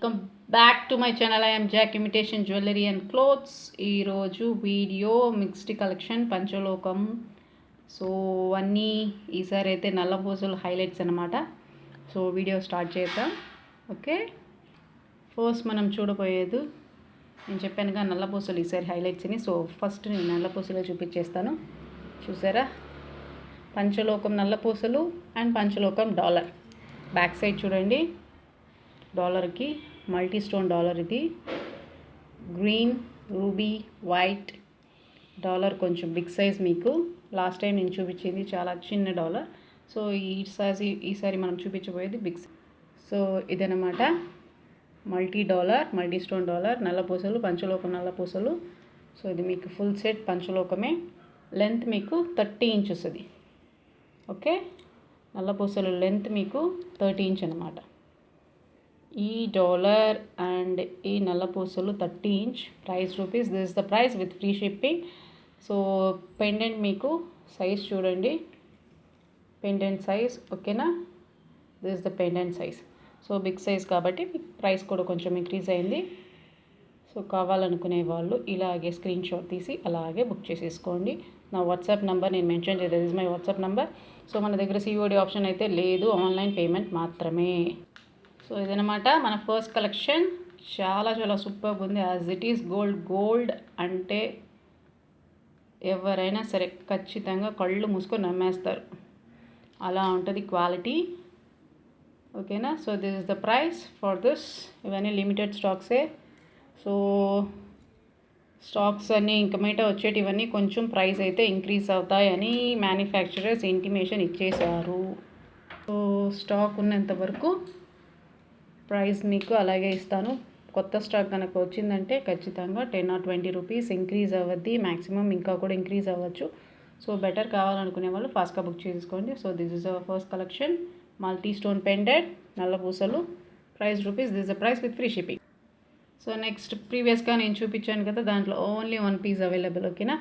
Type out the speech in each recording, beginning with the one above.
Welcome back to my channel. I'm Jack imitation jewellery and clothes. ఈరోజు video mixed collection పంచలోకం. So అన్నీ ఈసారి అయితే నల్లపూసలు highlights అనమాట. So video start చేద్దాం. Okay, first మనం చూడబోయేది నేను చెప్పానుగా నల్లపూసలు ఈసారి హైలైట్స్ అని. సో ఫస్ట్ నేను నల్లపూసలు చూపించేస్తాను. చూసారా, పంచలోకం నల్లపూసలు అండ్ పంచలోకం డాలర్. బ్యాక్ సైడ్ చూడండి, డాలర్కి మల్టీ స్టోన్ డాలర్. ఇది గ్రీన్, రూబీ, వైట్ డాలర్. కొంచెం బిగ్ సైజ్. మీకు లాస్ట్ టైం నేను చూపించింది చాలా చిన్న డాలర్. సో ఈసారి మనం చూపించబోయేది బిగ్ సైజ్. సో ఇదనమాట multi dollar, multi stone dollar, నల్లపూసలు, పంచలోకం నల్లపూసలు. సో ఇది మీకు ఫుల్ సెట్ పంచలోకమే. లెంత్ మీకు 30 ఇంచ్ వస్తుంది. ఓకే, నల్లపూసలు లెంత్ మీకు 30 ఇంచ్ అనమాట. ఈ డాలర్ అండ్ ఈ నల్లపూసలు 30 inch. Price rupees. This is the price with free shipping. So pendant మీకు సైజ్ చూడండి, పెండెంట్ సైజ్. ఓకేనా, this is the pendant size. So big size కాబట్టి మీకు ప్రైస్ కూడా కొంచెం ఇంక్రీజ్ అయింది. సో కావాలనుకునే వాళ్ళు ఇలాగే స్క్రీన్ షాట్ తీసి అలాగే బుక్ చేసేసుకోండి. నా వాట్సాప్ నెంబర్ నేను మెన్షన్ చేద్దాం. This is my WhatsApp number. So మన దగ్గర సిఓడి ఆప్షన్ అయితే లేదు, ఆన్లైన్ పేమెంట్ మాత్రమే. సో ఇదనమాట మన ఫస్ట్ కలెక్షన్. చాలా చాలా సూపర్గా ఉంది. యాజ్ ఇట్ ఈస్ గోల్డ్ అంటే ఎవరైనా సరే ఖచ్చితంగా కళ్ళు మూసుకొని నమ్మేస్తారు, అలా ఉంటుంది క్వాలిటీ. ఓకేనా, so this is the price for this. ఇవన్నీ లిమిటెడ్ స్టాక్సే. సో స్టాక్స్ అన్నీ ఇంకా మీట వచ్చేటి ఇవన్నీ కొంచెం ప్రైస్ అయితే ఇంక్రీజ్ అవుతాయని మ్యానుఫ్యాక్చరర్స్ ఇంటిమేషన్ ఇచ్చేశారు. సో స్టాక్ ఉన్నంత వరకు ప్రైస్ మీకు అలాగే ఇస్తాను. కొత్త స్టాక్ కనుక వచ్చిందంటే ఖచ్చితంగా 10 or 20 రూపీస్ ఇంక్రీజ్ అవ్వద్ది. మ్యాక్సిమం ఇంకా కూడా ఇంక్రీజ్ అవ్వచ్చు. సో బెటర్ కావాలనుకునే వాళ్ళు ఫాస్ట్గా బుక్ చేసుకోండి. So this is our first collection. Multi stone pendant నల్లపూసలు. Price rupees. This the price with free shipping. So next ప్రీవియస్గా నేను చూపించాను కదా, దాంట్లో ఓన్లీ 1 పీస్ అవైలబుల్. ఓకేనా,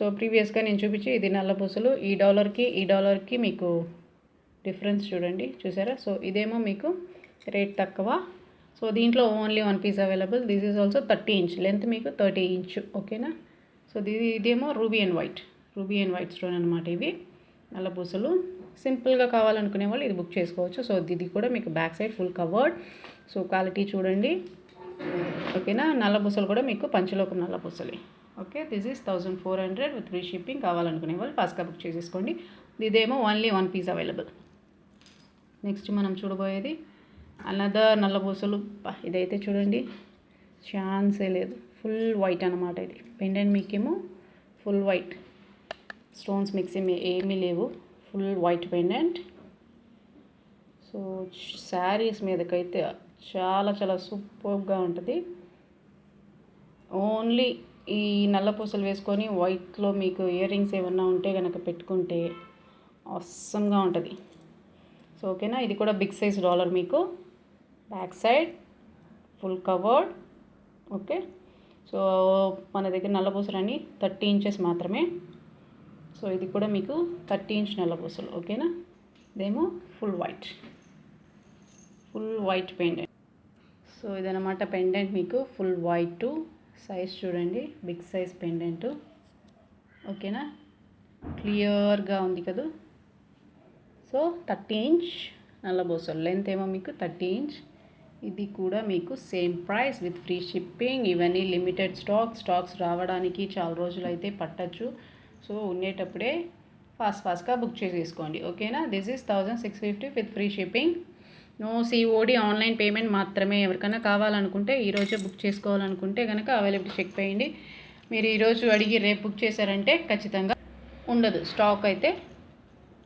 సో ప్రీవియస్గా నేను చూపించి ఇది నల్లపూసలు. ఈ డాలర్కి మీకు డిఫరెన్స్ చూడండి, చూసారా. సో ఇదేమో మీకు రేట్ తక్కువ. సో దీంట్లో only 1 piece available. This is also 30 inch length, మీకు 30 ఇంచ్. ఓకేనా, సో ఇదేమో రూబీ అండ్ వైట్ స్టోన్ అనమాట. ఇవి నల్లపూసలు. సింపుల్గా కావాలనుకునే వాళ్ళు ఇది బుక్ చేసుకోవచ్చు. సో ఇది కూడా మీకు back side full covered. So quality చూడండి. ఓకేనా, నల్లపూసలు కూడా మీకు పంచలోకం నల్లపూసలే. Okay, this is 1400 with free shipping. కావాలనుకునే వాళ్ళు ఫాస్ట్గా బుక్ చేసేసుకోండి. ఇదేమో ఓన్లీ 1 పీస్ అవైలబుల్. నెక్స్ట్ మనం చూడబోయేది అనదర్ నల్లపూసలు. ఇదైతే చూడండి, ఛాన్సే లేదు. ఫుల్ వైట్ అనమాట. ఇది పెండెంట్ మీకేమో ఫుల్ వైట్, స్టోన్స్ మిక్సింగ్ ఏమీ లేవు. Full white pendant. So saris మీదకైతే చాలా చాలా సూపర్గా ఉంటుంది. ఓన్లీ ఈ నల్లపూసలు వేసుకొని వైట్లో మీకు ఇయర్ రింగ్స్ ఏమన్నా ఉంటే కనుక పెట్టుకుంటే అవసరంగా ఉంటుంది. సో ఓకేనా, ఇది కూడా బిగ్ సైజ్ డాలర్. మీకు back side full covered. Okay, so మన దగ్గర నల్లపూసలు 30 ఇంచెస్ మాత్రమే. సో ఇది కూడా మీకు 30 ఇంచ్ నల్లపూసలు. ఓకేనా, ఇదేమో ఫుల్ వైట్ పెండెంట్. సో ఇదనమాట పెండెంట్ మీకు ఫుల్ వైట్. సైజ్ చూడండి, బిగ్ సైజ్ పెండెంట్. ఓకేనా, క్లియర్గా ఉంది కదా. So 30 inch నల్లపూసలు. లెంత్ ఏమో మీకు 30 ఇంచ్. ఇది కూడా మీకు same price with free shipping. ఇవన్నీ లిమిటెడ్ స్టాక్స్ రావడానికి చాలా రోజులు అయితే పట్టచ్చు. సో ఉండేటప్పుడే ఫాస్ట్గా బుక్ చేసేసుకోండి. ఓకేనా, this is 1650 with free shipping. No COD, online payment మాత్రమే. ఎవరికైనా కావాలనుకుంటే ఈరోజే బుక్ చేసుకోవాలనుకుంటే కనుక అవైలబిలిటీ చెక్ చేయండి. మీరు ఈరోజు అడిగి రేపు బుక్ చేశారంటే ఖచ్చితంగా ఉండదు, స్టాక్ అయితే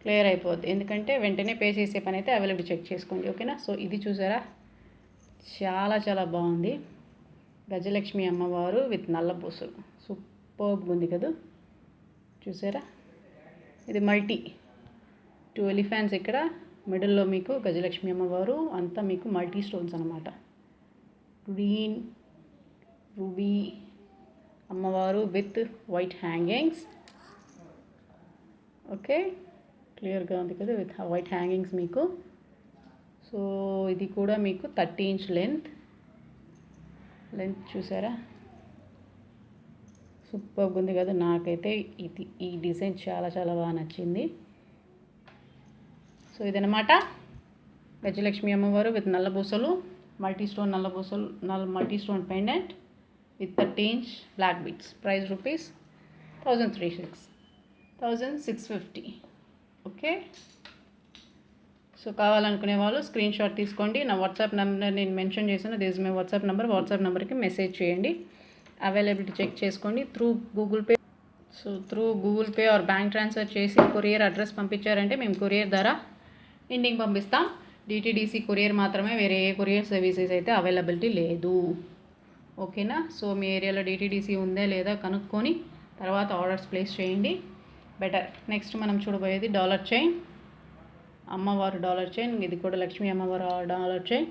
క్లియర్ అయిపోద్ది. ఎందుకంటే వెంటనే పే చేసే పని అయితే అవైలబిలిటీ చెక్ చేసుకోండి. ఓకేనా, సో ఇది చూసారా, చాలా చాలా బాగుంది. గజలక్ష్మి అమ్మవారు విత్ నల్లపూసలు. సూపర్గా ఉంది కదా, చూసారా. ఇది మల్టీ 2 ఎలిఫెంట్స్ ఇక్కడ మిడిల్లో మీకు గజలక్ష్మి అమ్మవారు. అంతా మీకు మల్టీ స్టోన్స్ అనమాట. గ్రీన్, రూబీ అమ్మవారు విత్ వైట్ హ్యాంగింగ్స్. ఓకే, క్లియర్గా ఉంది కదా, విత్ వైట్ హ్యాంగింగ్స్ మీకు. సో ఇది కూడా మీకు 30 ఇంచ్ లెంత్. లెంత్ చూసారా, సూపర్గా ఉంది కదా. నాకైతే ఈ డిజైన్ చాలా చాలా బాగా నచ్చింది. సో ఇదనమాట గజలక్ష్మి అమ్మవారు విత్ నల్లబూసలు, multi stone pendant with 30 inch black beads. Price rupees 1650. Okay, so కావాలనుకునే వాళ్ళు స్క్రీన్ షాట్ తీసుకోండి. నా వాట్సాప్ నెంబర్ నేను మెన్షన్ చేశాను, this my WhatsApp number. WhatsApp నెంబర్కి మెసేజ్ చేయండి, అవైలబిలిటీ చెక్ చేసుకోండి. Through Google Pay or bank transfer చేసి కొరియర్ అడ్రస్ పంపించారంటే మేము కొరియర్ ద్వారా ఇంటికి పంపిస్తాం. డిటీడీసీ కొరియర్ మాత్రమే, వేరే ఏ కొరియర్ సర్వీసెస్ అయితే అవైలబిలిటీ లేదు. ఓకేనా. సో మీ ఏరియాలో డిటీడీసీ ఉందా లేదా కనుక్కొని తర్వాత ఆర్డర్స్ ప్లేస్ చేయండి, బెటర్. నెక్స్ట్ మనం చూడబోయేది డాలర్ చైన్, అమ్మవారు డాలర్ చైన్. ఇది కూడా లక్ష్మీ అమ్మవారు డాలర్ చైన్.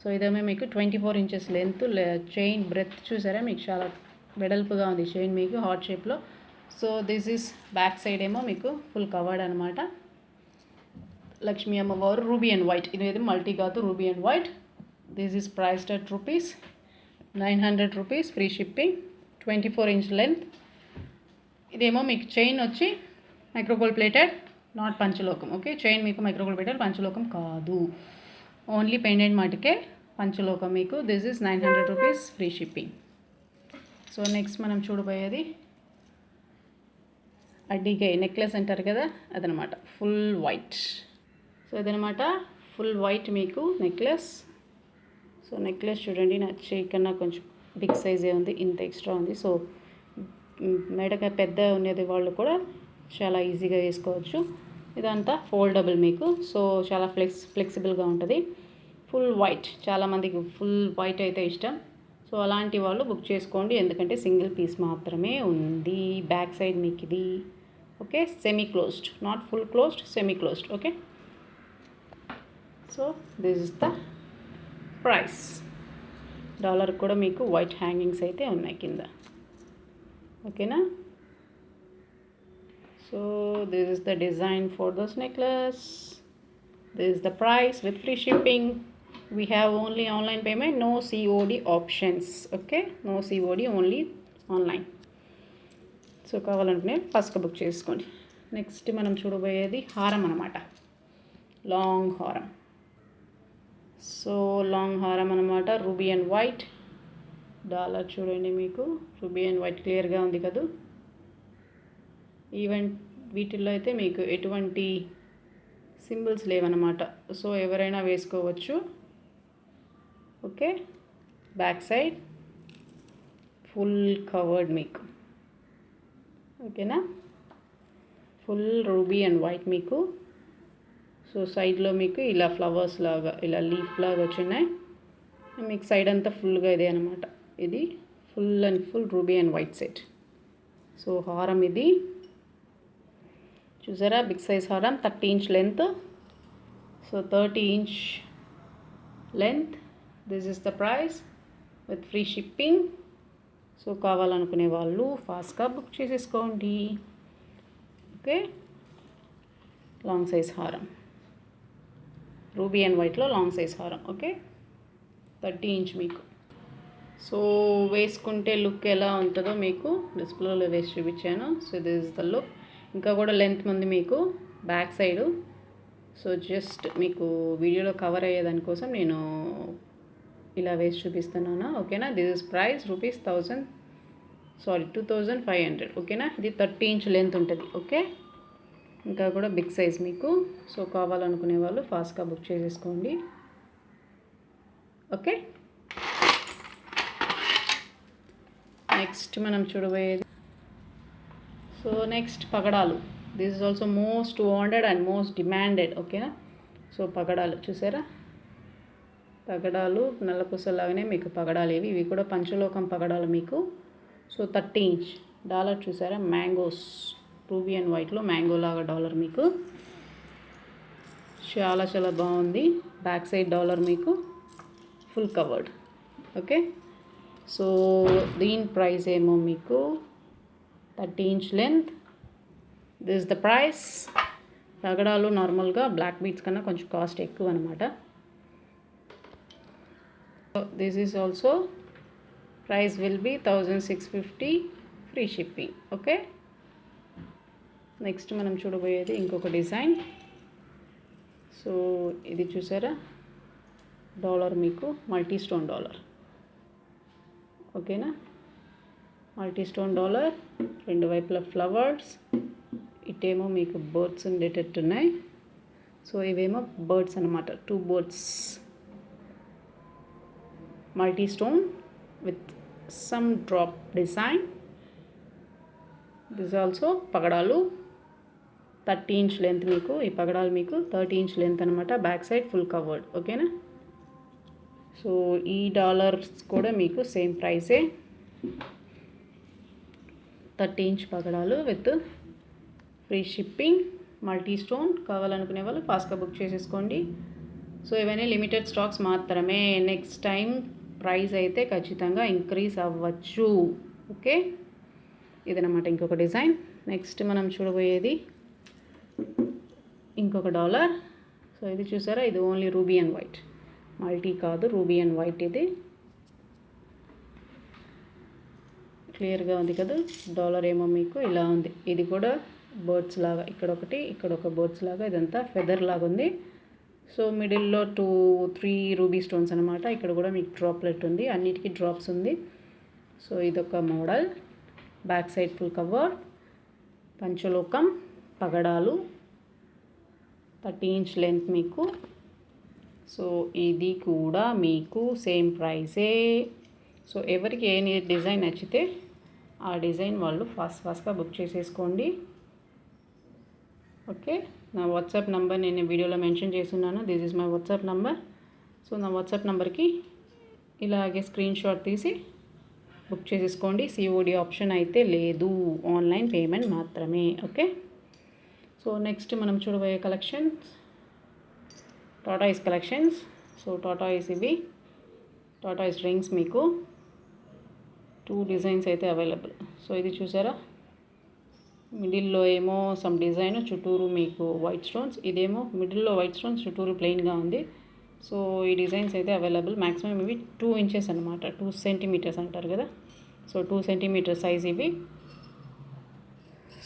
సో ఇదేమో మీకు 24 inches లెంత్. చైన్ బ్రెత్ చూసారా, మీకు చాలా వెడల్పుగా ఉంది చైన్ మీకు హార్ట్ షేప్లో. So this is back side ఏమో మీకు ఫుల్ కవర్డ్ అనమాట. లక్ష్మీ అమ్మవారు రూబీ అండ్ వైట్, ఇది మల్టీ కాదు, ruby and white. This is priced at rupees 900 rupees, free shipping. 24 inch length. ఇదేమో మీకు చైన్ వచ్చి మైక్రోగోల్డ్ ప్లేటెడ్, నాట్ పంచలోకం. ఓకే, చైన్ మీకు మైక్రోగోల్డ్ ప్లేటెడ్, పంచలోకం కాదు. ఓన్లీ పెండెంట్ మటుకే పంచలోకం మీకు. This is 900 rupees, free shipping. So next మనం చూడబోయేది అడ్డీకాయ నెక్లెస్ అంటారు కదా, అదనమాట. Full white. సో ఇదనమాట ఫుల్ వైట్ మీకు నెక్లెస్. సో నెక్లెస్ చూడండి, నా చేయి కన్నా కొంచెం బిగ్ సైజే ఉంది, ఇంత ఎక్స్ట్రా ఉంది. సో మెడగా పెద్ద ఉన్నది వాళ్ళు కూడా చాలా ఈజీగా వేసుకోవచ్చు. ఇదంతా ఫోల్డబుల్ మీకు, సో చాలా ఫ్లెక్సిబుల్గా ఉంటుంది. ఫుల్ వైట్, చాలామందికి ఫుల్ వైట్ అయితే ఇష్టం. సో అలాంటి వాళ్ళు బుక్ చేసుకోండి, ఎందుకంటే సింగిల్ పీస్ మాత్రమే ఉంది. బ్యాక్ సైడ్ మీకు ఇది okay, semi closed, not full closed, semi closed. Okay, so this is the price. Dollar కూడా మీకు వైట్ హ్యాంగింగ్స్ అయితే ఉన్నాయి కింద. ఓకేనా. So this is the design for this necklace. This is the price with free shipping. We have only online payment, no COD options. Okay, no COD, only online. So కావాలంటే ఫస్ట్గా book చేసుకోండి. Next మనం చూడబోయేది హారం అనమాట, long హారం. So long హారం అనమాట, రూబీ అండ్ వైట్. డాలర్ చూడండి, మీకు రూబీ అండ్ వైట్ క్లియర్గా ఉంది కదా. ఈవెన్ వీటిల్లో అయితే మీకు ఎటువంటి సింబల్స్ లేవన్నమాట, సో ఎవరైనా వేసుకోవచ్చు. Okay, back side full covered మీకు. ఓకేనా, ఫుల్ రూబీ అండ్ వైట్ మీకు. సో సైడ్లో మీకు ఇలా ఫ్లవర్స్ లాగా, ఇలా లీఫ్ లాగా వచ్చినాయి మీకు. సైడ్ అంతా ఫుల్గా ఇదే అనమాట. ఇది full and full ruby and white set. So హారం ఇది చూసారా, బిగ్ సైజ్ హారం, 30 inch length. So 30 inch length. This is the price with free shipping. So కావాలనుకునే వాళ్ళు ఫాస్ట్గా బుక్ చేసేసుకోండి. ఓకే, లాంగ్ సైజ్ హారం, రూబీ అండ్ వైట్లో లాంగ్ సైజ్ హారం. ఓకే, 30 inch మీకు. సో వేసుకుంటే లుక్ ఎలా ఉంటుందో మీకు డిస్ప్లేలో వేసి చూపించాను. So this is the look. ఇంకా కూడా లెంత్ ఉంది మీకు బ్యాక్ సైడు. సో జస్ట్ మీకు వీడియోలో కవర్ అయ్యేదానికోసం నేను ఇలా వేసి చూపిస్తున్నాను. ఓకేనా. This is price rupees 2500. ఓకేనా. ఇది 30 inch లెంత్ ఉంటుంది. ఓకే, ఇంకా కూడా బిగ్ సైజ్ మీకు. సో కావాలనుకునే వాళ్ళు ఫాస్ట్గా బుక్ చేసేసుకోండి. ఓకే, నెక్స్ట్ మనం చూడబోయేది. సో నెక్స్ట్ పగడాలు. This is also most wanted and most demanded. ఓకేనా. సో పగడాలు చూసారా, పగడాలు నల్లపూసలాగానే మీకు పగడాలు ఇవి కూడా పంచలోకం పగడాలు మీకు. సో 30 inch డాలర్ చూసారా, మ్యాంగోస్, రూబీ అండ్ వైట్లో మ్యాంగో లాగా డాలర్ మీకు. చాలా చాలా బాగుంది. బ్యాక్ సైడ్ డాలర్ మీకు ఫుల్ కవర్డ్. ఓకే, సో దీని ప్రైస్ ఏమో మీకు 30 inch length. This the price. పగడాలు నార్మల్గా బ్లాక్ బీడ్స్ కన్నా కొంచెం కాస్ట్ ఎక్కువ అనమాట. This is also price will be 1650 free shipping. Okay, next మనం చూడబోయేది ఇంకొక డిజైన్. సో ఇది చూసారా, డాలర్ మీకు మల్టీ స్టోన్ డాలర్. ఓకేనా, మల్టీ స్టోన్ డాలర్, రెండు వైపుల ఫ్లవర్స్, ఇటేమో మీకు బర్డ్స్ ఉండేటట్టు ఉన్నాయి. సో ఇవేమో బర్డ్స్ అనమాట, 2 birds, multi stone with some drop design. This also పగడాలు 30 ఇంచ్ లెంత్, మీకు ఈ పగడాలు మీకు 30 ఇంచ్ లెంత్ అనమాట. Back side full covered. ఓకేనా, సో ఈ డాలర్స్ కూడా మీకు సేమ్ ప్రైసే, 30 ఇంచ్ పగడాలు with free shipping, multi stone. కావాలనుకునే వాళ్ళు ఫాస్ట్గా బుక్ చేసేసుకోండి. సో ఇవన్నీ లిమిటెడ్ స్టాక్స్ మాత్రమే. నెక్స్ట్ టైం ప్రైస్ అయితే ఖచ్చితంగా ఇంక్రీజ్ అవ్వచ్చు. ఓకే, ఇదనమాట ఇంకొక డిజైన్. నెక్స్ట్ మనం చూడబోయేది ఇంకొక డాలర్. సో ఇది చూసారా, ఇది only ruby and white, multi కాదు, రూబీ అండ్ వైట్. ఇది క్లియర్గా ఉంది కదా. డాలర్ ఏమో మీకు ఇలా ఉంది. ఇది కూడా బర్డ్స్ లాగా, ఇక్కడ ఒకటి, ఇక్కడ ఒక బర్డ్స్ లాగా, ఇదంతా ఫెదర్ లాగా ఉంది. సో మిడిల్లో 2-3 రూబీ స్టోన్స్ అనమాట. ఇక్కడ కూడా మీకు డ్రాప్లెట్ ఉంది, అన్నిటికీ డ్రాప్స్ ఉంది. సో ఇదొక model. Back side full cover, పంచలోకం, పగడాలు, 30 ఇంచ్ లెంత్ మీకు. సో ఇది కూడా మీకు సేమ్ ప్రైసే. సో ఎవరికి ఏ డిజైన్ నచ్చితే ఆ డిజైన్ వాళ్ళు ఫాస్ట్గా బుక్ చేసేసుకోండి. ఓకే, నా వాట్సాప్ నెంబర్ నేను వీడియోలో మెన్షన్ చేస్తున్నాను. This is my WhatsApp number. So నా వాట్సాప్ నెంబర్కి ఇలాగే స్క్రీన్ షాట్ తీసి బుక్ చేసేసుకోండి. సిఓడి ఆప్షన్ అయితే లేదు, ఆన్లైన్ పేమెంట్ మాత్రమే. ఓకే, సో నెక్స్ట్ మనం చూడబోయే collections tortoise collections. So tortoise, ఇవి టాటాయిస్ రింగ్స్, మీకు 2 డిజైన్స్ అయితే అవైలబుల్. సో ఇది చూసారా, మిడిల్లో ఏమో సమ్ డిజైన్, చుట్టూరు మీకు వైట్ స్టోన్స్. ఇదేమో మిడిల్లో వైట్ స్టోన్స్, చుట్టూరు ప్లెయిన్గా ఉంది. సో ఈ డిజైన్స్ అయితే అవైలబుల్. మ్యాక్సిమం ఇవి 2 ఇంచెస్ అనమాట, 2 సెంటీమీటర్స్ అంటారు కదా. సో 2 సెంటీమీటర్ సైజ్ ఇవి.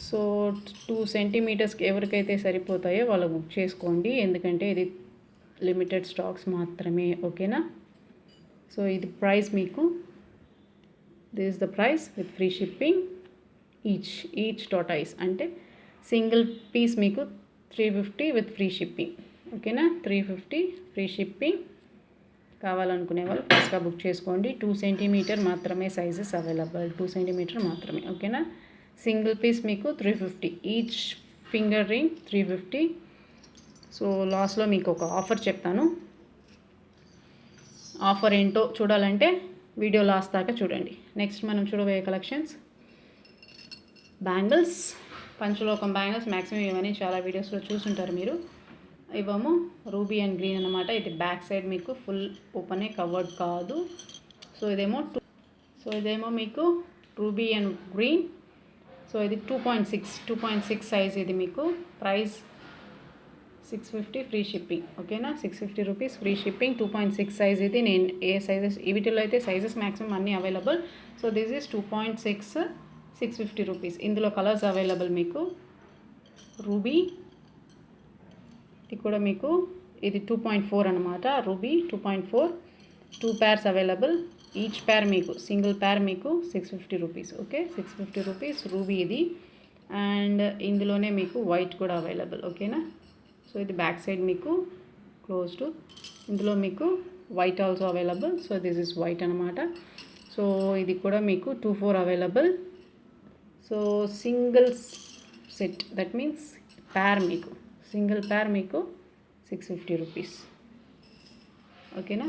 సో 2 సెంటీమీటర్స్కి ఎవరికైతే సరిపోతాయో వాళ్ళు బుక్ చేసుకోండి, ఎందుకంటే ఇది లిమిటెడ్ స్టాక్స్ మాత్రమే. ఓకేనా, సో ఇది ప్రైస్ మీకు, this is the price with free shipping. Each tortoise అంటే సింగిల్ పీస్ మీకు 350 విత్ ఫ్రీ షిప్పింగ్. ఓకేనా, 350 ఫ్రీ షిప్పింగ్. కావాలనుకునే వాళ్ళు ఫాస్ట్గా బుక్ చేసుకోండి. 2 సెంటీమీటర్ మాత్రమే సైజెస్ అవైలబుల్, 2 సెంటీమీటర్ మాత్రమే. ఓకేనా, సింగిల్ పీస్ మీకు 350, ఈచ్ ఫింగర్ రింగ్ 350. సో లాస్ట్లో మీకు ఒక ఆఫర్ చెప్తాను. ఆఫర్ ఏంటో చూడాలంటే వీడియో లాస్ట్ దాకా చూడండి. నెక్స్ట్ మనం చూడబోయే కలెక్షన్స్ బ్యాంగిల్స్, పంచలోకం బ్యాంగిల్స్. మ్యాక్సిమం ఇవన్నీ చాలా వీడియోస్లో చూసుంటారు మీరు. ఇవేమో రూబీ అండ్ గ్రీన్ అనమాట. ఇది బ్యాక్ సైడ్ మీకు ఫుల్ ఓపెనే, కవర్డ్ కాదు. సో ఇదేమో మీకు రూబీ అండ్ గ్రీన్. సో ఇది 2.6 సైజ్. ఇది మీకు ప్రైస్ 650 ఫ్రీ షిప్పింగ్. ఓకేనా, 650 రూపీస్ ఫ్రీ షిప్పింగ్. 2.6 సైజ్ ఇది. నేను ఏ సైజెస్, వీటిలో అయితే సైజెస్ మ్యాక్సిమం అన్నీ available. So this is 2.6, 650 rupees. ఇందులో కలర్స్ అవైలబుల్ మీకు. రూబీ, ఇది కూడా మీకు, ఇది 2.4 అనమాట. Ruby 2.4, 2 pairs available. ఈచ్ పేర్ మీకు, సింగిల్ పేర్ మీకు 650 రూపీస్. ఓకే, 650 రూపీస్ రూబీ ఇది. అండ్ ఇందులోనే మీకు వైట్ కూడా అవైలబుల్. ఓకేనా, సో ఇది బ్యాక్ సైడ్ మీకు క్లోజ్డ్. ఇందులో మీకు white also available. So this is white అనమాట. సో ఇది కూడా మీకు 2.4 available. So single set, that means pair మీకు, సింగిల్ పేర్ మీకు 650 రూపీస్. ఓకేనా,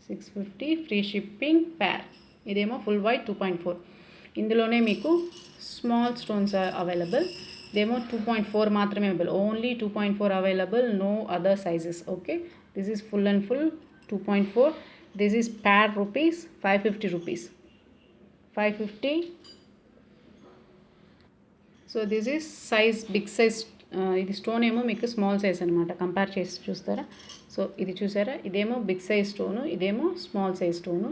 650 ఫ్రీ షిప్పింగ్ పేర్. ఇదేమో ఫుల్ వైట్ 2.4. ఇందులోనే మీకు స్మాల్ స్టోన్స్ అవైలబుల్. ఇదేమో 2.4 మాత్రమే available, only 2.4 available, no other sizes. Okay, this is full and full 2.4. This is pair rupees 550 rupees, 550. So this is size, big size. ఇది stone ఏమో మీకు small size అనమాట. Compare చేసి చూస్తారా. సో ఇది చూసారా, ఇదేమో బిగ్ సైజ్ స్టోను, ఇదేమో స్మాల్ సైజ్ స్టోను.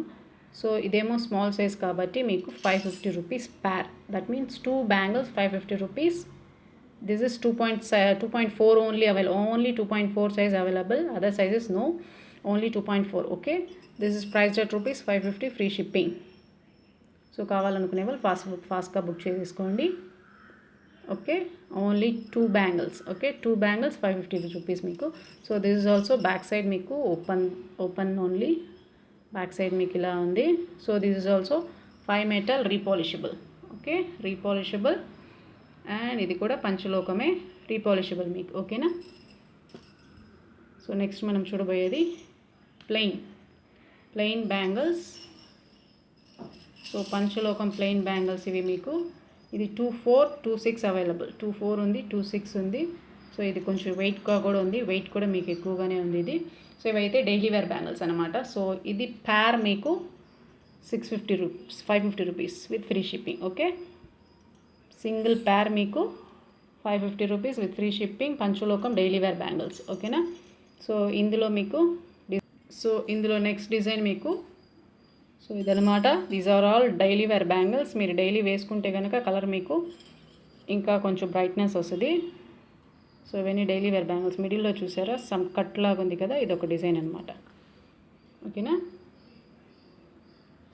సో ఇదేమో స్మాల్ సైజ్ కాబట్టి మీకు 550 rupees pair. That means 2 bangles 550 rupees. This is 2.4 only available. Only 2.4 size available. Other sizes no. Only 2.4. Okay. This is priced at rupees 550 free shipping. So కావాలనుకునే వాళ్ళు ఫాస్ట్గా book చేసుకోండి. Okay, only 2 bangles. Okay, 2 bangles 550 rupees మీకు. So this is also back side మీకు open only. Back side మీకు ఇలా ఉంది. So this is also 5 metal repolishable. Okay, repolishable. And ఇది కూడా పంచలోకమే, రీపాలిషబుల్ మీకు. ఓకేనా. సో నెక్స్ట్ మనం చూడబోయేది ప్లెయిన్ బ్యాంగిల్స్. సో పంచలోకం ప్లెయిన్ బ్యాంగిల్స్ ఇవి మీకు. ఇది 24, 26 అవైలబుల్. 24 ఉంది, 26 ఉంది. సో ఇది కొంచెం వెయిట్గా కూడా ఉంది. వెయిట్ కూడా మీకు ఎక్కువగానే ఉంది ఇది. సో ఇవైతే డైలీ వేర్ బ్యాంగిల్స్ అనమాట. సో ఇది ప్యార్ మీకు 550 rupees with free shipping. Okay, single pair మీకు 550 రూపీస్ విత్ ఫ్రీ షిప్పింగ్. పంచలోకం డైలీ వేర్ బ్యాంగిల్స్. ఓకేనా. సో ఇందులో నెక్స్ట్ డిజైన్ మీకు. సో ఇదనమాట. These are all daily wear bangles. మీరు డైలీ వేసుకుంటే కనుక కలర్ మీకు ఇంకా కొంచెం బ్రైట్నెస్ వస్తుంది. సో ఇవన్నీ డైలీ వేర్ బ్యాంగిల్స్. మిడిల్లో చూసారా సమ్ కట్ లాగా ఉంది కదా, ఇది ఒక డిజైన్ అనమాట. ఓకేనా.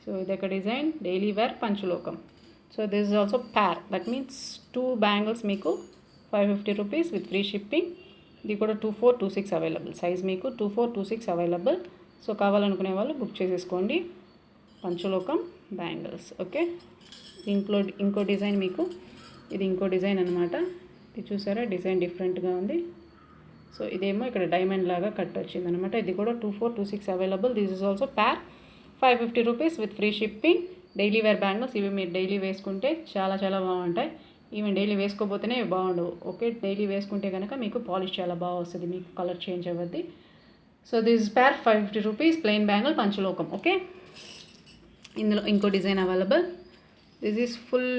సో ఇదొక డిజైన్ డైలీ వేర్ పంచలోకం. So this is also pair. That means 2 bangles మీకు 550 రూపీస్ విత్ ఫ్రీ షిప్పింగ్. ఇది కూడా 24, 26 అవైలబుల్. సైజ్ మీకు 24, 26 అవైలబుల్. సో కావాలనుకునే వాళ్ళు బుక్ చేసేసుకోండి. పంచలోకం బ్యాంగిల్స్. ఓకే, ఇంకో డిజైన్ మీకు. ఇది ఇంకో డిజైన్ అనమాట. ఇది చూసారా డిజైన్ డిఫరెంట్గా ఉంది. సో ఇదేమో ఇక్కడ డైమండ్ లాగా కట్ వచ్చింది అనమాట. ఇది కూడా 24, 26 available. This is also pair 550 rupees with free shipping. Daily wear bangles ఇవి. మీరు డైలీ వేసుకుంటే చాలా చాలా బాగుంటాయి. ఈవెన్ డైలీ వేసుకోపోతేనే బాగుండవు. ఓకే, డైలీ వేసుకుంటే కనుక మీకు పాలిష్ చాలా బాగా వస్తుంది, మీకు కలర్ చేంజ్ అవ్వద్ది. So this pair 550 rupees plain bangle పంచలోకం. ఓకే, ఇందులో ఇంకో design available. This is full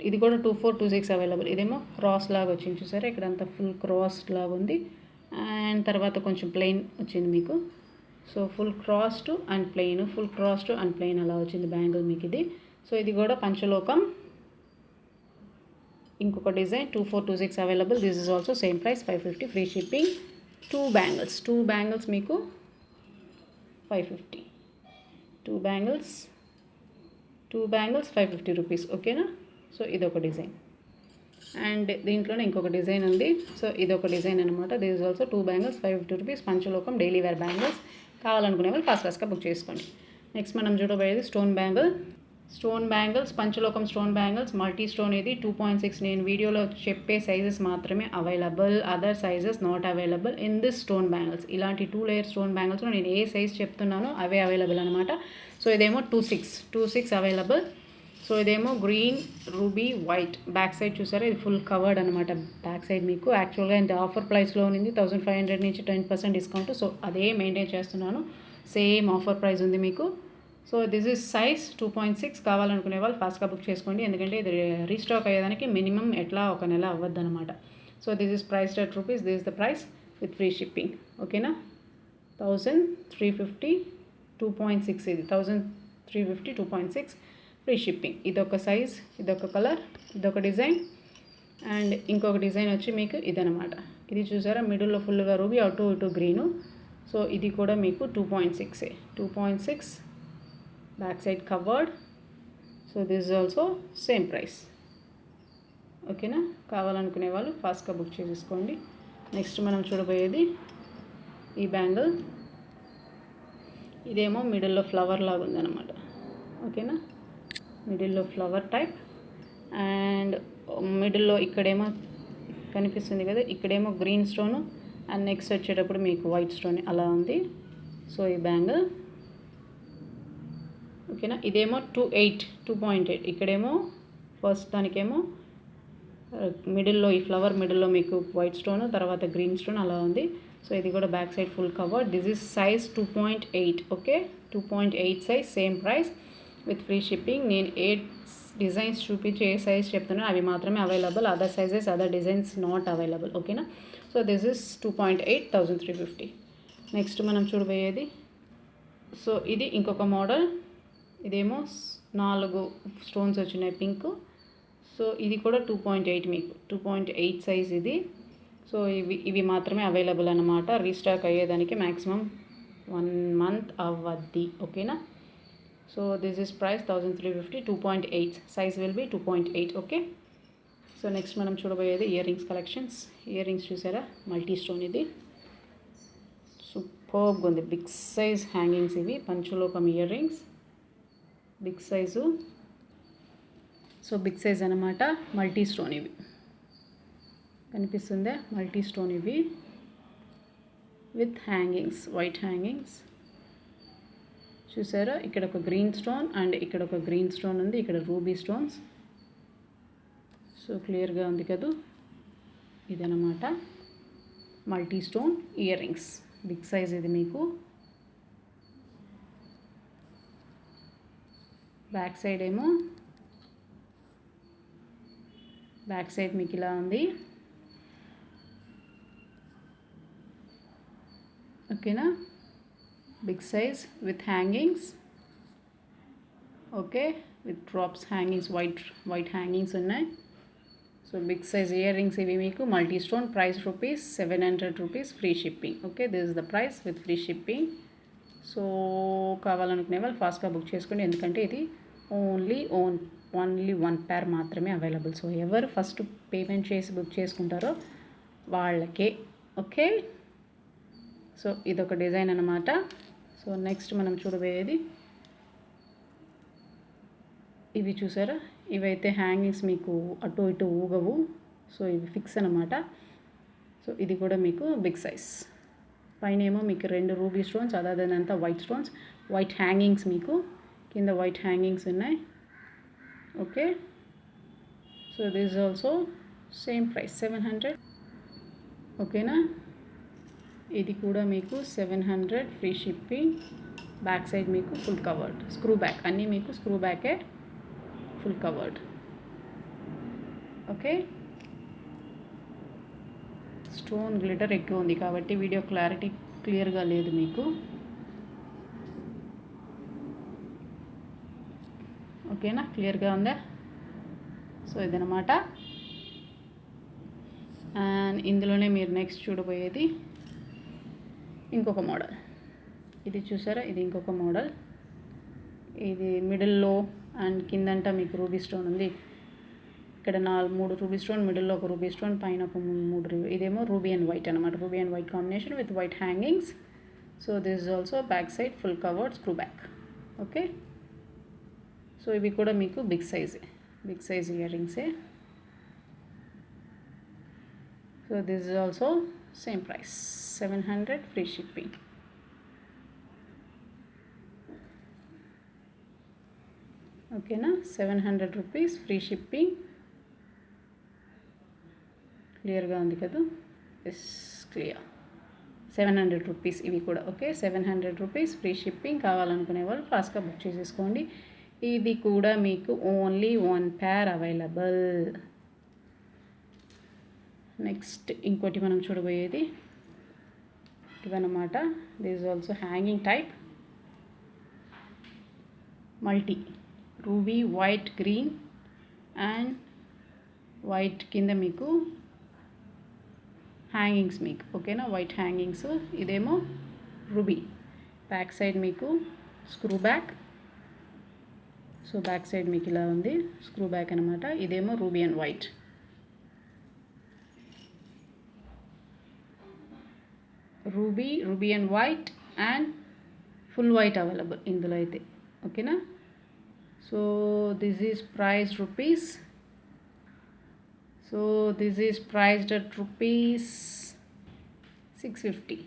ఇది కూడా 24, 26 అవైలబుల్. ఇదేమో క్రాస్ లాగా వచ్చింది చూసారా, ఇక్కడ అంతా ఫుల్ క్రాస్ లాగా ఉంది. అండ్ తర్వాత కొంచెం ప్లెయిన్ వచ్చింది మీకు. So full crossed and plain, full crossed and plain అలా వచ్చింది బ్యాంగిల్ మీకు ఇది. సో ఇది కూడా పంచలోకం. ఇంకొక design 24, 26 available. This is also same price 550 free shipping. 2 bangles మీకు 550. 2 బ్యాంగిల్స్ 550 రూపీస్. ఓకేనా. సో ఇదొక డిజైన్. అండ్ దీంట్లోనే ఇంకొక డిజైన్ ఉంది. సో ఇదొక డిజైన్ అనమాట. This is also 2 bangles 550 rupees పంచలోకం డైలీ వేర్ బ్యాంగిల్స్. కావాలనుకునే వాళ్ళు ఫాస్ట్గా బుక్ చేసుకోండి. నెక్స్ట్ మనం చూడబోయేది స్టోన్ బ్యాంగిల్స్ పంచలోకం స్టోన్ బ్యాంగిల్స్ మల్టీ స్టోన్. ఇది 2.6. నేను వీడియోలో చెప్పే సైజెస్ మాత్రమే available. Other sizes not available in this stone bangles. ఇలాంటి 2 లేయర్ స్టోన్ బ్యాంగిల్స్లో నేను ఏ సైజ్ చెప్తున్నానో అవే అవైలబుల్ అనమాట. సో ఇదేమో 26 అవైలబుల్. సో ఇదేమో green, ruby, white. Back side చూసారా, ఇది ఫుల్ కవర్డ్ అనమాట. బ్యాక్ సైడ్ మీకు యాక్చువల్గా ఇంత ఆఫర్ ప్రైస్లో ఉంది 1500 నుంచి 10% డిస్కౌంట్. సో అదే మెయింటైన్ చేస్తున్నాను. సేమ్ ఆఫర్ ప్రైస్ ఉంది మీకు. So this is size 2.6. కావాలనుకునే వాళ్ళు ఫాస్ట్గా బుక్ చేసుకోండి, ఎందుకంటే ఇది రీస్టాక్ అయ్యేదానికి మినిమం ఎట్లా ఒక నెల అవ్వద్దు అనమాట. So this is priced at rupees. This is the price with free shipping. ఓకేనా. 1350 2.6. ఇది 1350 2.6 ఫ్రీ షిప్పింగ్. ఇదొక సైజ్, ఇదొక కలర్, ఇదొక డిజైన్. అండ్ ఇంకొక డిజైన్ వచ్చి మీకు ఇదనమాట. ఇది చూసారా మిడిల్లో ఫుల్గా రూబీ, అటు ఇటు గ్రీను. సో ఇది కూడా మీకు 2.6 back side covered. So this is also same price. ఓకేనా. కావాలనుకునే వాళ్ళు ఫాస్ట్గా బుక్ చేసేసుకోండి. నెక్స్ట్ మనం చూడబోయేది ఈ బ్యాంగిల్. ఇదేమో మిడిల్లో ఫ్లవర్ లాగా ఉందన్నమాట. ఓకేనా, మిడిల్లో ఫ్లవర్ టైప్. అండ్ మిడిల్లో ఇక్కడేమో కనిపిస్తుంది కదా, ఇక్కడేమో గ్రీన్ స్టోను. అండ్ నెక్స్ట్ వచ్చేటప్పుడు మీకు వైట్ స్టోన్ అలా ఉంది. సో ఈ బ్యాంగిల్. ఓకేనా. ఇదేమో 2.8. ఇక్కడేమో ఫస్ట్ దానికేమో మిడిల్లో ఈ ఫ్లవర్ మిడిల్లో మీకు వైట్ స్టోన్, తర్వాత గ్రీన్ స్టోన్ అలా ఉంది. సో ఇది కూడా back side full cover. This is size 2.8. Okay, 2.8 size, same price with free shipping. నేను 8 డిజైన్స్ చూపించి ఏ సైజ్ చెప్తున్నాను అవి మాత్రమే available. Other sizes, other designs not available. ఓకేనా. So this is 2.8, 1350. నెక్స్ట్ మనం చూడబోయేది సో ఇది ఇంకొక మోడల్, ఇదేమో 4 స్టోన్స్ వచ్చినాయి పింక్. సో ఇది కూడా 2.8, మీకు 2.8 సైజ్ ఇది. సో ఇవి మాత్రమే అవైలబుల్ అన్నమాట. రీస్టాక్ అయ్యేదానికి మ్యాక్సిమం 1 మంత్ అవ్వద్ది, ఓకేనా. So this is price 1350, 2.8 size will be 2.8, okay. So next మనం చూడబోయేది earrings collections. Earrings చూసారా, మల్టీ స్టోన్, ఇది సూపర్గా ఉంది. బిగ్ సైజ్ హ్యాంగింగ్స్ ఇవి, పంచలోకం earrings, big size. So big size అనమాట, మల్టీ స్టోన్ ఇవి, కనిపిస్తుందే మల్టీ స్టోన్ ఇవి విత్ హ్యాంగింగ్స్, వైట్ హ్యాంగింగ్స్. చూసారా, ఇక్కడ ఒక గ్రీన్ స్టోన్ అండ్ ఇక్కడ ఒక గ్రీన్ స్టోన్ ఉంది, ఇక్కడ రూబీ స్టోన్స్. సో క్లియర్గా ఉంది కదా, ఇదనమాట multi stone earrings, big size ఇది. మీకు బ్యాక్ సైడ్ ఏమో, బ్యాక్ సైడ్ మీకు ఇలా ఉంది, ఓకేనా. Big size with hangings, okay, with drops hangings, white hangings ఉన్నాయి. So big size earrings ఇవి మీకు multi stone. Price rupees 700 rupees, free shipping, okay. This is the price with free shipping. So కావాలనుకునే వాళ్ళు ఫాస్ట్గా book చేసుకోండి, ఎందుకంటే ఇది only 1 పేర్ మాత్రమే అవైలబుల్. సో ఎవరు ఫస్ట్ పేమెంట్ చేసి బుక్ చేసుకుంటారో వాళ్ళకే, ఓకే. సో ఇదొక డిజైన్ అన్నమాట. సో నెక్స్ట్ మనం చూడబోయేది ఇవి చూసారా, ఇవైతే హ్యాంగింగ్స్ మీకు అటు ఇటు ఊగవు. సో ఇవి ఫిక్స్ అనమాట. సో ఇది కూడా మీకు బిగ్ సైజ్. పైన ఏమో మీకు 2 రూబీ స్టోన్స్, అదంతా వైట్ స్టోన్స్, వైట్ హ్యాంగింగ్స్, మీకు కింద వైట్ హ్యాంగింగ్స్ ఉన్నాయి, okay. So this also same price 700, ఓకేనా. ఇది కూడా మీకు 700, ఫ్రీ షిప్పింగ్. బ్యాక్ సైడ్ మీకు ఫుల్ కవర్డ్, స్క్రూ బ్యాక్, అన్నీ మీకు స్క్రూ బ్యాకే, full covered, okay. Stone glitter ఎక్కువ ఉంది కాబట్టి వీడియో క్లారిటీ క్లియర్గా లేదు మీకు, ఓకేనా. క్లియర్గా ఉందా. సో ఇదనమాట. అండ్ ఇందులోనే మీరు నెక్స్ట్ చూడబోయేది ఇంకొక మోడల్. ఇది చూసారా, ఇది ఇంకొక మోడల్. ఇది మిడిల్లో అండ్ కిందంట మీకు రూబీ స్టోన్ ఉంది. ఇక్కడ 3 రూబీ స్టోన్, మిడిల్లో ఒక రూబీ స్టోన్, పైన ఒక 3. ఇదేమో రూబీ అండ్ వైట్ అనమాట, ruby and white combination with white hangings. So this is also back side full covered, screw back, okay. So ఇవి కూడా మీకు బిగ్ సైజ్ ఇయర్ రింగ్సే. So this is also same price 700, free shipping, ఓకేనా. 700 rupees, free shipping. క్లియర్గా ఉంది కదా, yes clear. 700 rupees ఇవి కూడా, ఓకే. 700 rupees, free shipping. కావాలనుకునే వాళ్ళు ఫాస్ట్గా బుక్ చేసేసుకోండి. ఇది కూడా మీకు ఓన్లీ 1 పేర్ అవైలబుల్. నెక్స్ట్ ఇంకోటి మనం చూడబోయేది ఇవన్నమాట. This is also hanging type, multi ruby, white, green and white కింద మీకు హ్యాంగింగ్స్ మీకు, ఓకేనా. White hangings. ఇదేమో రూబీ. బ్యాక్ సైడ్ మీకు screw back. So back side మీకు ఇలా ఉంది, స్క్రూ బ్యాక్ అనమాట. ఇదేమో ruby and white. Ruby and white and full white available ఇందులో అయితే, ఓకేనా. So this is price rupees. So this is priced at rupees 650,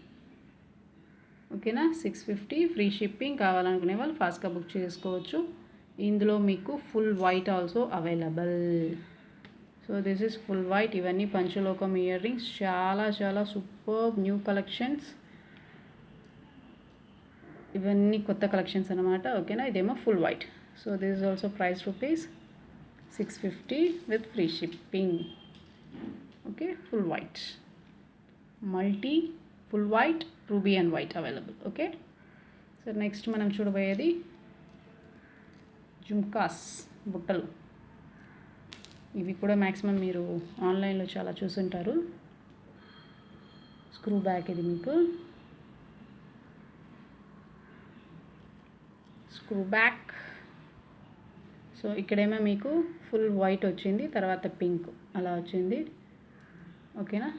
ఓకేనా. 650, ఫ్రీ షిప్పింగ్. కావాలనుకునే వాళ్ళు ఫాస్ట్గా బుక్ చేసుకోవచ్చు. ఇందులో మీకు full white also available. So this is full white. ఇవన్నీ పంచలోకం ఇయర్ రింగ్స్, చాలా చాలా సూపర్ న్యూ కలెక్షన్స్. ఇవన్నీ కొత్త కలెక్షన్స్ అనమాట, ఓకేనా. ఇదేమో full white. So this is also price rupees 650 with free shipping, okay. Full white, multi, full white, ruby and white available, okay. So next మనం చూడబోయేది జుమ్కాస్ బుట్టలు. ఇవి కూడా మ్యాక్సిమం మీరు ఆన్లైన్లో చాలా చూసుంటారు. స్క్రూ బ్యాక్ ఇది మీకు స్క్రూ బ్యాక్. సో ఇక్కడేమో మీకు ఫుల్ వైట్ వచ్చింది, తర్వాత పింక్ అలా వచ్చింది. ఓకేనా,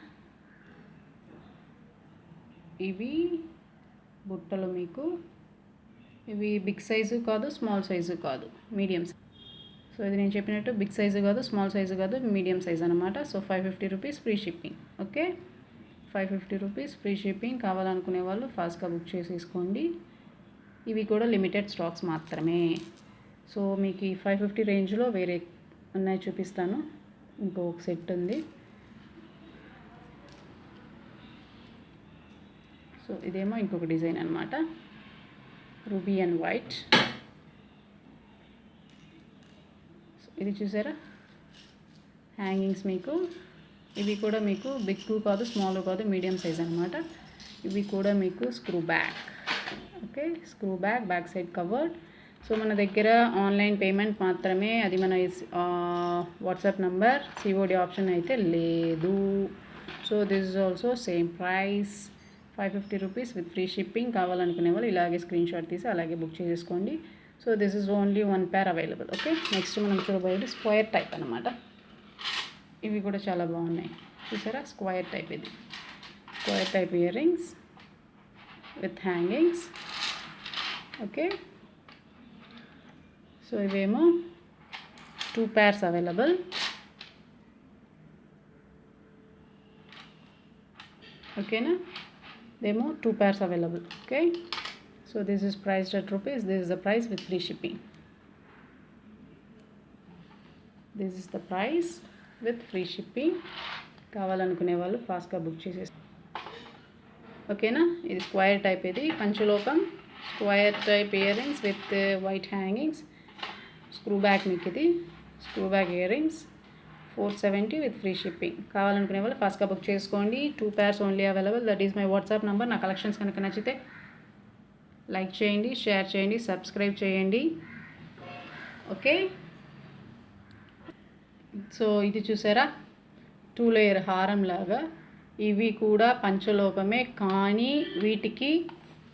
ఇవి బుట్టలు మీకు. ఇవి బిగ్ సైజు కాదు, స్మాల్ సైజు కాదు, మీడియం. సో ఇది నేను చెప్పినట్టు బిగ్ సైజు కాదు, స్మాల్ సైజు కాదు, మీడియం సైజ్ అనమాట. So 550 rupees free shipping. Okay, 550 rupees free shipping. కావాలనుకునే వాళ్ళు ఫాస్ట్గా బుక్ చేసేసుకోండి. ఇవి కూడా లిమిటెడ్ స్టాక్స్ మాత్రమే. సో మీకు ఈ 550 రేంజ్లో వేరే ఉన్నాయి చూపిస్తాను. ఇంకొక సెట్ ఉంది. సో ఇదేమో ఇంకొక డిజైన్ అనమాట, రూబీ అండ్ వైట్. ఇది చూసారా, హ్యాంగింగ్స్ మీకు. ఇవి కూడా మీకు బిగ్ కాదు, స్మాల్ కాదు, మీడియం సైజ్ అనమాట. ఇవి కూడా మీకు screw back. Okay, screw back, back side covered. So మన దగ్గర ఆన్లైన్ పేమెంట్ మాత్రమే, అది మన వాట్సాప్ నంబర్, సిఓడి ఆప్షన్ అయితే లేదు. So this is also same price, 550 rupees with free shipping. కావాలనుకునే వాళ్ళు ఇలాగే స్క్రీన్ షాట్ తీసి అలాగే బుక్ చేసుకోండి. So this is only 1 pair available. Okay, next మనం చూడబోయేది స్క్వేర్ టైప్ అనమాట. ఇవి కూడా చాలా బాగున్నాయి చూసారా, స్క్వేర్ టైప్. ఇది square type ear rings with hangings. Okay, so ఇవేమో 2 pairs అవైలబుల్. ఓకేనా, ఇదేమో 2 pairs available. Okay, so this is priced at rupees. This is the price with free shipping. This is the price with free shipping. కావాలనుకునే వాళ్ళు ఫాస్ట్గా book చేసేస్తారు. ఓకేనా, ఇది square type. ఇది పంచలోకం square type ear rings with white hangings, screw back. మీకు ఇది screw back ear rings 470 with free shipping. కావాలనుకునే వాళ్ళు ఫాస్ట్గా బుక్ చేసుకోండి. 2 pairs only available. That is my WhatsApp number. నా కలెక్షన్స్ కనుక నచ్చితే లైక్ చేయండి, షేర్ చేయండి, సబ్స్క్రైబ్ చేయండి. ఓకే, సో ఇది చూసారా, 2 layer హారం లాగా. ఇవి కూడా పంచలోకమే, కానీ వీటికి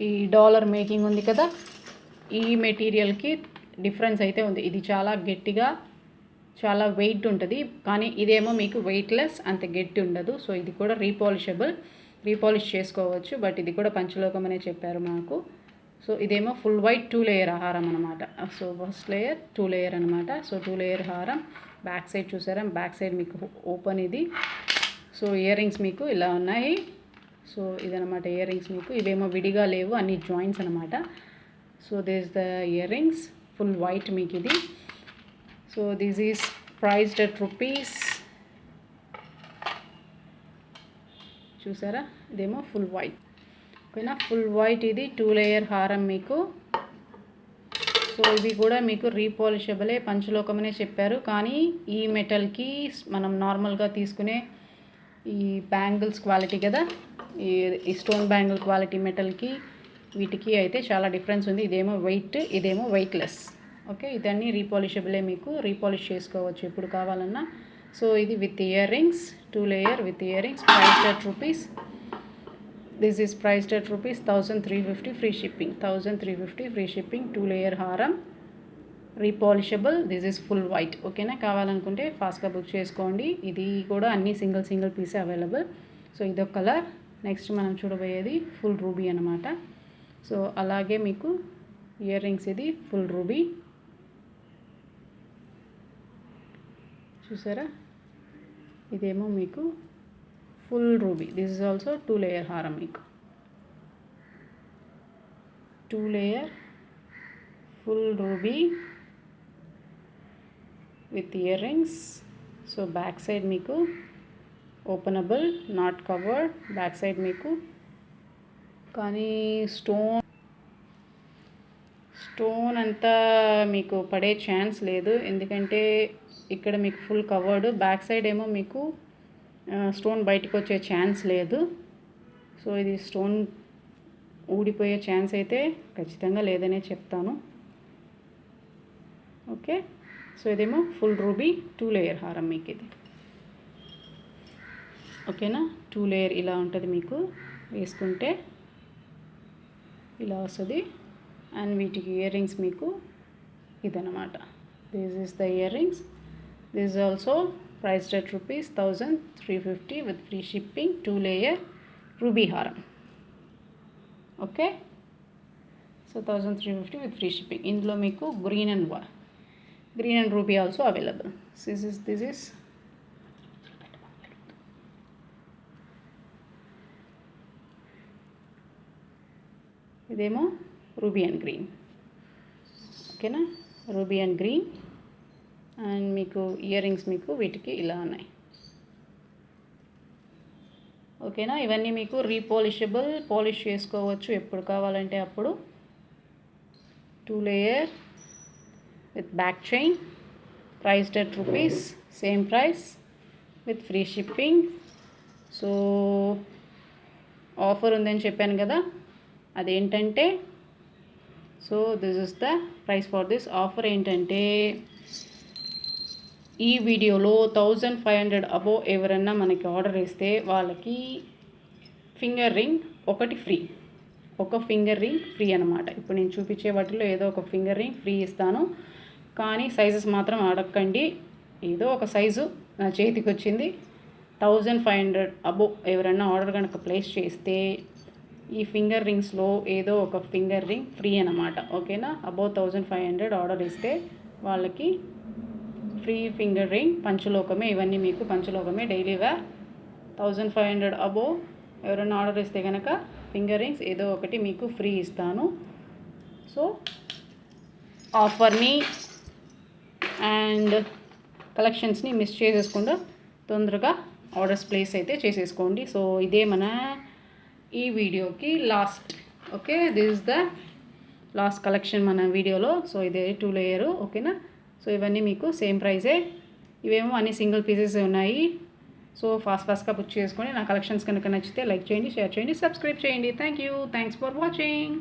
ఈ డాలర్ మేకింగ్ ఉంది కదా, ఈ మెటీరియల్కి డిఫరెన్స్ అయితే ఉంది. ఇది చాలా గట్టిగా, చాలా వెయిట్ ఉంటుంది, కానీ ఇదేమో మీకు వెయిట్లెస్, అంత గట్టి ఉండదు. సో ఇది కూడా రీపాలిష్ చేసుకోవచ్చు. బట్ ఇది కూడా పంచలోకం అనే చెప్పారు మాకు. సో ఇదేమో ఫుల్ వైట్ 2 layer హారం అనమాట. సో ఫస్ట్ లేయర్ 2 layer అనమాట. సో 2 layer హారం. బ్యాక్ సైడ్ చూసారా, బ్యాక్ సైడ్ మీకు ఓపెన్ ఇది. సో ఇయర్ రింగ్స్ మీకు ఇలా ఉన్నాయి. సో ఇదనమాట ఇయర్ రింగ్స్ మీకు. ఇవేమో విడిగా లేవు, అన్ని జాయింట్స్ అనమాట. So this the ear rings full white మీకు ఇది. So this is priced at rupees. చూసారా, ఇదేమో ఫుల్ వైట్. ఓకేనా, ఫుల్ వైట్. ఇది 2 layer హారం మీకు. సో ఇవి కూడా మీకు రీపాలిషబులే, పంచలోకం అనే చెప్పారు. కానీ ఈ మెటల్కి మనం నార్మల్గా తీసుకునే ఈ బ్యాంగిల్స్ క్వాలిటీ కదా, ఈ స్టోన్ బ్యాంగిల్ క్వాలిటీ మెటల్కి వీటికి అయితే చాలా డిఫరెన్స్ ఉంది. ఇదేమో వెయిట్, ఇదేమో వెయిట్లెస్. ఓకే, ఇదన్నీ రీపాలిషబులే, మీకు రీపాలిష్ చేసుకోవచ్చు ఎప్పుడు కావాలన్నా. సో ఇది with ear rings, 2 layer with ear rings, priced at rupees. This is priced at rupees 1350 free shipping. 1350 free shipping. 2 layer హారం, repolishable. This is full white. ఓకేనా, కావాలనుకుంటే ఫాస్ట్గా బుక్ చేసుకోండి. ఇది కూడా అన్ని సింగిల్ పీసే అవైలబుల్. సో ఇదొక కలర్. నెక్స్ట్ మనం చూడబోయేది ఫుల్ రూబీ అనమాట. సో అలాగే మీకు ఇయర్ రింగ్స్, ఇది ఫుల్ రూబీ చూసారా. ఇదేమో మీకు full ruby. This is also 2 layer హారం మీకు. 2 layer full ruby with ear rings. So back side మీకు openable, not covered. Back side మీకు కానీ స్టోన్ అంతా మీకు పడే ఛాన్స్ లేదు, ఎందుకంటే ఇక్కడ మీకు ఫుల్ కవర్డ్. బ్యాక్ సైడ్ ఏమో మీకు స్టోన్ బయటకు వచ్చే ఛాన్స్ లేదు. సో ఇది స్టోన్ ఊడిపోయే ఛాన్స్ అయితే ఖచ్చితంగా లేదనే చెప్తాను. ఓకే, సో ఇదేమో ఫుల్ రూబీ 2 లేయర్ హారం మీకు ఇది. ఓకేనా, 2 లేయర్ ఇలా ఉంటుంది మీకు, వేసుకుంటే ఇలా వస్తుంది. అండ్ వీటికి ఇయర్ రింగ్స్ మీకు ఇదన్నమాట. This is the ear rings. This is also priced at rupees 1350 with free shipping, 2 layer ruby haram. Okay, so 1350 with free shipping. ఇందులో మీకు green and ruby also available. this is ఇదేమో ruby and green. ఓకేనా, ruby and green. And మీకు ear rings మీకు వీటికి ఇలా ఉన్నాయి. ఓకేనా, ఇవన్నీ మీకు రీపాలిషబుల్, పాలిష్ చేసుకోవచ్చు ఎప్పుడు కావాలంటే అప్పుడు. 2 layer with back chain, priced at rupees, same price with free shipping. So offer ఉందని చెప్పాను కదా, అదేంటంటే, so this is the price for this offer. ఏంటంటే ఈ వీడియోలో 1500 అబోవ్ ఎవరన్నా మనకి ఆర్డర్ ఇస్తే వాళ్ళకి ఫింగర్ రింగ్ ఒకటి ఫ్రీ, ఒక ఫింగర్ రింగ్ ఫ్రీ అనమాట. ఇప్పుడు నేను చూపించే వాటిలో ఏదో ఒక ఫింగర్ రింగ్ ఫ్రీ ఇస్తాను. కానీ సైజెస్ మాత్రం అడగండి, ఏదో ఒక సైజు నా చేతికి వచ్చింది. 1500 అబోవ్ ఎవరన్నా ఆర్డర్ కనుక ప్లేస్ చేస్తే ఈ ఫింగర్ రింగ్స్లో ఏదో ఒక ఫింగర్ రింగ్ ఫ్రీ అనమాట. ఓకేనా, అబోవ్ 1500 ఆర్డర్ ఇస్తే వాళ్ళకి ఫ్రీ ఫింగర్ రింగ్. పంచలోకమే ఇవన్నీ మీకు, పంచలోకమే డైలీ వేర్. 1500 అబోవ్ ఎవరైనా ఆర్డర్ ఇస్తే కనుక ఫింగర్ రింగ్స్ ఏదో ఒకటి మీకు ఫ్రీ ఇస్తాను. సో ఆఫర్ని అండ్ కలెక్షన్స్ని మిస్ చేసేసుకుండా తొందరగా ఆర్డర్స్ ప్లేస్ అయితే చేసేసుకోండి. సో ఇదే మన ఈ వీడియోకి last. Okay, this is the last collection మన వీడియోలో. సో ఇదే 2 లేయరు. ఓకేనా, సో ఇవన్నీ మీకు సేమ్ ప్రైజే. ఇవేమో అన్ని సింగిల్ పీసెస్ ఉన్నాయి. సో ఫాస్ట్గా బుక్ చేసుకొని నా కలెక్షన్స్ కనుక నచ్చితే లైక్ చేయండి, షేర్ చేయండి, సబ్స్క్రైబ్ చేయండి. Thanks for watching.